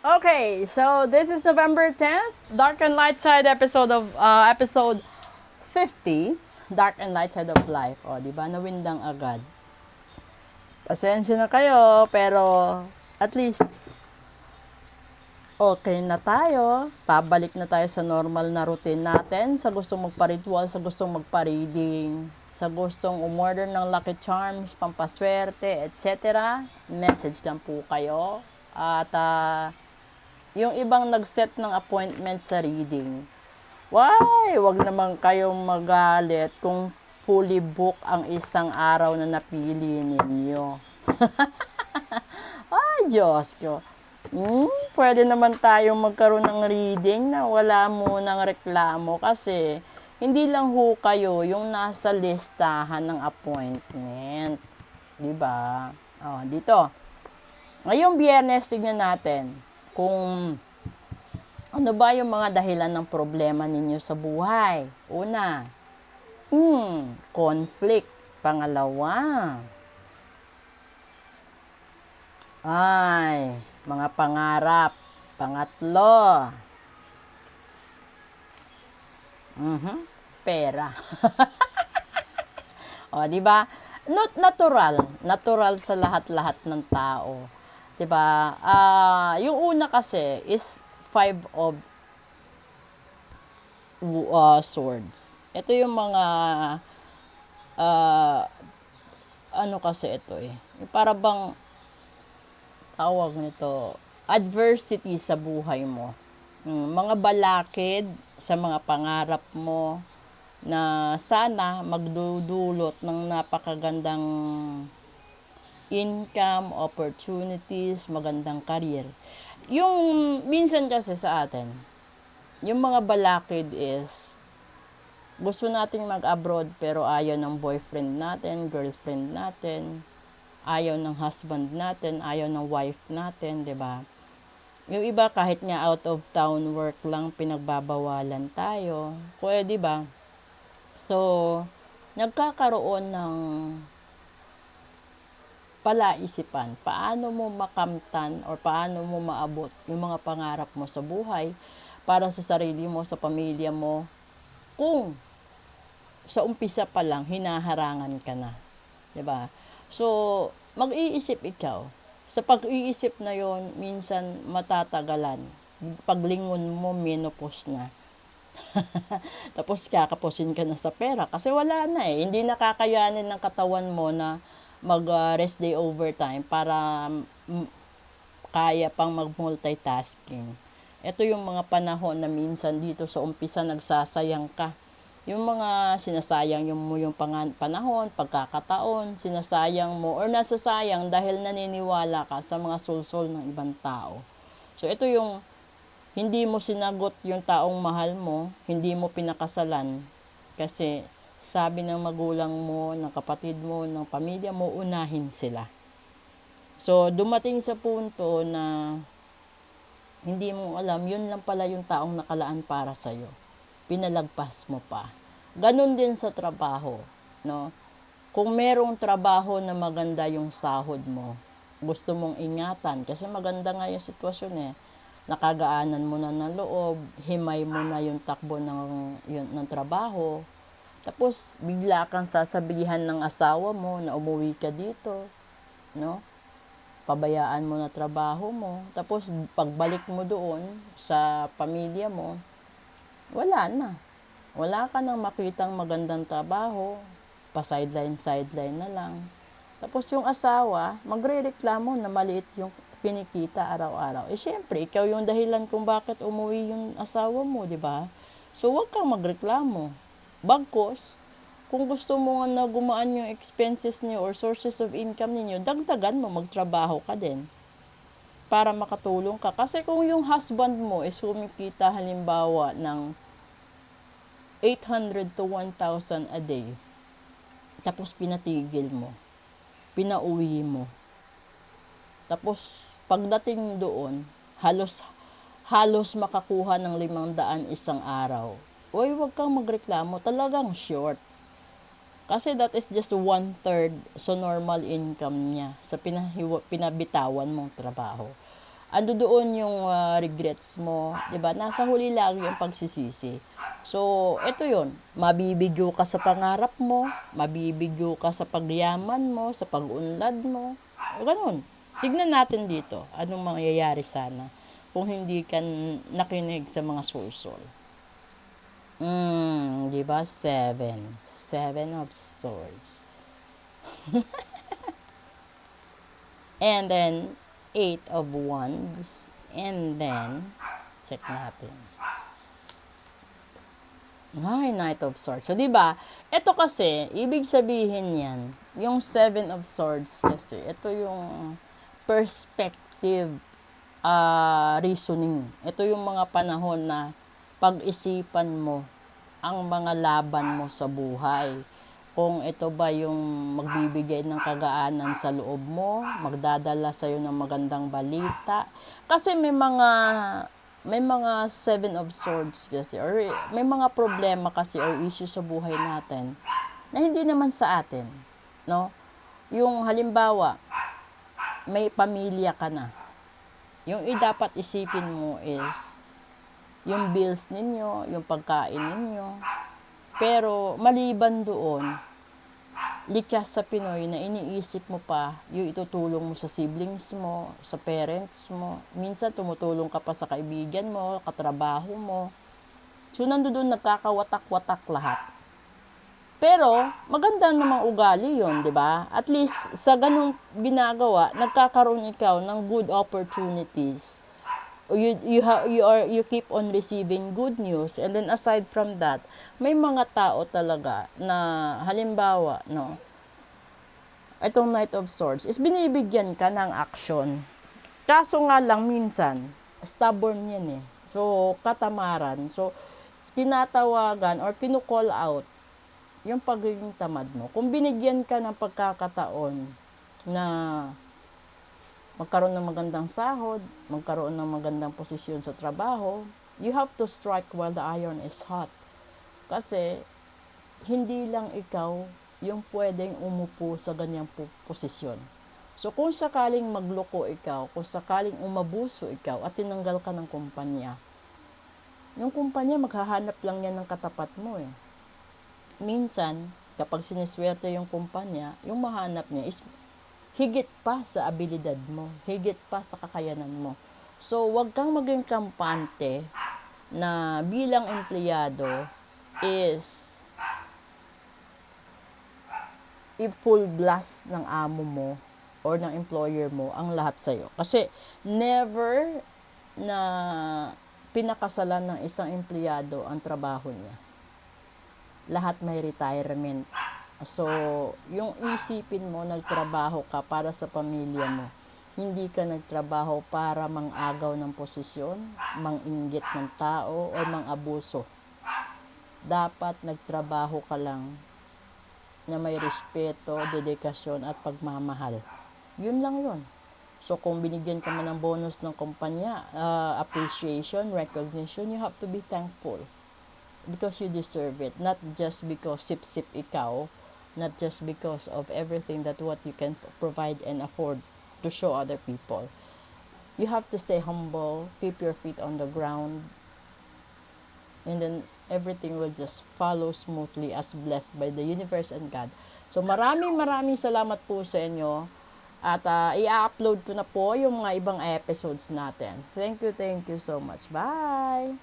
Okay, so this is November 10th, Dark and Light Side episode 50, Dark and Light Side of Life. O, di ba? Nawindang agad. Pasensya na kayo, pero at least okay na tayo. Pabalik na tayo sa normal na routine natin. Sa gustong magpa-ritual, sa gustong magpa-reading, sa gustong umorder ng Lucky Charms, pampaswerte, etc. Message lang po kayo. At yung ibang nag-set ng appointment sa reading, wag naman kayong magalit kung fully book ang isang araw na napili ninyo. Ay, Diyos ko. Pwede naman tayong magkaroon ng reading na wala munang reklamo kasi hindi lang ho kayo yung nasa listahan ng appointment. Diba? Oh, dito. Ngayong Biyernes, tignan natin kung ano ba yung mga dahilan ng problema ninyo sa buhay. Una, conflict. Pangalawa, mga pangarap. Pangatlo, pera. O, di ba? Not natural sa lahat-lahat ng tao. 'Di ba? Yung una kasi is five of swords. Ito yung mga ano kasi ito eh. Para bang tawag nito, adversity sa buhay mo. Mga balakid sa mga pangarap mo na sana magdudulot ng napakagandang income, opportunities, magandang career. Yung minsan kasi sa atin, yung mga balakid is gusto nating mag-abroad pero ayaw ng boyfriend natin, girlfriend natin, ayaw ng husband natin, ayaw ng wife natin, 'di ba? Yung iba kahit nga out of town work lang pinagbabawalan tayo. Kuya, 'di ba? So, nagkakaroon ng palaisipan. Paano mo makamtan or paano mo maabot yung mga pangarap mo sa buhay para sa sarili mo, sa pamilya mo, kung sa umpisa pa lang hinaharangan ka na, 'di ba? So, mag-iisip ikaw. Sa pag-iisip na 'yon, minsan matatagalan. Paglingon mo, menopause na. Tapos kakapusin ka na sa pera kasi wala na eh. Hindi nakakayanin ng katawan mo na mag-rest day overtime para kaya pang mag-multitasking. Ito yung mga panahon na minsan dito sa umpisa nagsasayang ka. Yung mga sinasayang mo yung panahon, pagkakataon, sinasayang mo or nasasayang dahil naniniwala ka sa mga sulsol ng ibang tao. So ito yung hindi mo sinagot yung taong mahal mo, hindi mo pinakasalan kasi sabi ng magulang mo, ng kapatid mo, ng pamilya mo, unahin sila. So dumating sa punto na hindi mo alam, yun lang pala yung taong nakalaan para sa'yo. Pinalagpas mo pa. Ganon din sa trabaho, no? Kung merong trabaho na maganda yung sahod mo, gusto mong ingatan kasi maganda nga yung sitwasyon eh. Nakagaanan mo na ng loob, himay mo na yung takbo ng trabaho. Tapos bigla kang sasabihan ng asawa mo na umuwi ka dito, no? Pabayaan mo na trabaho mo. Tapos pagbalik mo doon sa pamilya mo, wala na. Wala ka nang makitang magandang trabaho, pa-sideline na lang. Tapos yung asawa, magrereklamo na maliit yung pinikita araw-araw. Eh syempre, ikaw yung dahilan kung bakit umuwi yung asawa mo, di ba? So wag kang magreklamo. Bagkos, kung gusto mo na gumaan yung expenses niyo or sources of income niyo, dagdagan mo, magtrabaho ka din para makatulong ka. Kasi kung yung husband mo is kumikita halimbawa ng 800 to 1,000 a day, tapos pinatigil mo, pinauwi mo, tapos pagdating doon, halos makakuha ng 500 isang araw. Uy, wag kang magreklamo, talagang short. Kasi that is just 1/3 sa normal income niya sa pinabitawan mong trabaho. ando doon yung regrets mo, 'di ba? Nasa huli lagi yung pagsisisi. So, ito 'yon. Mabibigyo ka sa pangarap mo, mabibigyo ka sa pagyaman mo, sa pag-unlad mo. Ganun. Tignan natin dito, anong mangyayari sana kung hindi ka nakinig sa mga sulsol. Di ba? Seven. Seven of Swords. And then, Eight of Wands. And then, check natin. Ay, Knight of Swords. So, di ba? Ito kasi, ibig sabihin yan, yung Seven of Swords kasi, ito yung perspective reasoning. Ito yung mga panahon na pag-isipan mo ang mga laban mo sa buhay. Kung ito ba yung magbibigay ng kagaanan sa loob mo, magdadala sa iyo ng magandang balita. Kasi may mga Seven of Swords kasi, or may mga problema kasi or issue sa buhay natin na hindi naman sa atin, no? Yung halimbawa, may pamilya ka na. Yung dapat isipin mo is yung bills ninyo, yung pagkain ninyo. Pero maliban doon, likas sa Pinoy na iniisip mo pa yung itutulong mo sa siblings mo, sa parents mo. Minsan tumutulong ka pa sa kaibigan mo, katrabaho mo. So nandoon nagkakawatak-watak lahat. Pero maganda namang ugali yon, di ba? At least sa ganung ginagawa, nagkakaroon ikaw ng good opportunities. You keep on receiving good news, and then aside from that, may mga tao talaga na halimbawa, no, itong Knight of Swords is binibigyan ka ng action. Kaso nga lang minsan stubborn yan eh. So katamaran. So tinatawagan or kinu-call out yung pagiging tamad mo. Kung binigyan ka ng pagkakataon na magkaroon ng magandang sahod, magkaroon ng magandang posisyon sa trabaho, you have to strike while the iron is hot. Kasi, hindi lang ikaw yung pwedeng umupo sa ganyang posisyon. So, kung sakaling magloko ikaw, kung sakaling umabuso ikaw at tinanggal ka ng kumpanya, yung kumpanya maghahanap lang yan ng katapat mo eh. Minsan, kapag siniswerte yung kumpanya, yung mahanap niya is higit pa sa abilidad mo, higit pa sa kakayanan mo. So, wag kang maging kampante na bilang empleyado is i-full blast ng amo mo or ng employer mo ang lahat sa'yo. Kasi never na pinakasalan ng isang empleyado ang trabaho niya. Lahat may retirement. So, yung isipin mo, nagtrabaho ka para sa pamilya mo. Hindi ka nagtrabaho para mangagaw ng posisyon, manginggit ng tao, o mangabuso. Dapat nagtrabaho ka lang na may respeto, dedikasyon, at pagmamahal. Yun lang yun. So, kung binigyan ka man ng bonus ng kumpanya, appreciation, recognition, you have to be thankful. Because you deserve it. Not just because sip-sip ikaw, not just because of everything that what you can provide and afford to show other people. You have to stay humble, keep your feet on the ground, and then everything will just follow smoothly as blessed by the universe and God. So maraming salamat po sa inyo at i-upload ko na po yung mga ibang episodes natin. Thank you so much. Bye!